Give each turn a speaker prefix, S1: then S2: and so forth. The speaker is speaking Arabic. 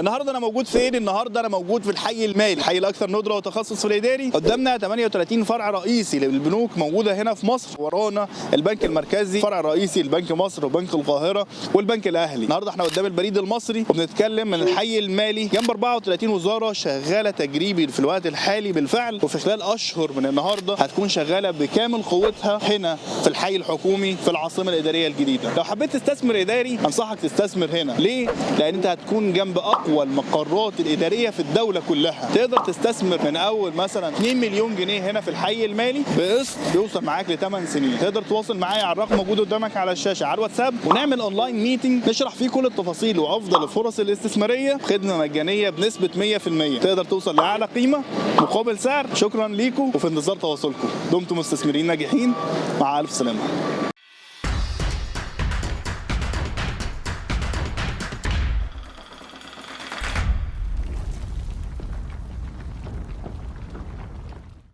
S1: النهارده انا موجود فين؟ النهارده انا موجود في الحي المالي، الحي الاكثر ندره وتخصص في الاداري. قدامنا 38 فرع رئيسي للبنوك موجوده هنا في مصر. ورانا البنك المركزي، فرع رئيسي لبنك مصر وبنك القاهره والبنك الاهلي. النهارده احنا قدام البريد المصري وبنتكلم من الحي المالي جنب 34 وزاره شغاله تجريبي في الوقت الحالي بالفعل، وفي خلال اشهر من النهارده هتكون شغاله بكامل قوتها هنا في الحي الحكومي في العاصمه الاداريه الجديده. لو حبيت تستثمر اداري انصحك تستثمر هنا. ليه؟ لان انت هتكون جنب اقوى المقرات الاداريه في الدوله كلها. تقدر تستثمر من اول مثلا 2 مليون جنيه هنا في الحي المالي بقسط بيوصل معاك ل 8 سنين. تقدر تواصل معايا على الرقم موجود قدامك على الشاشه على الواتساب، ونعمل اونلاين ميتنج نشرح فيه كل التفاصيل وافضل الفرص الاستثماريه بخدمه مجانيه بنسبه 100%. تقدر توصل لاعلى قيمه مقابل سعر. شكرا ليكم وفي انتظار تواصلكم. دمتم مستثمرين ناجحين، مع الف سلامه.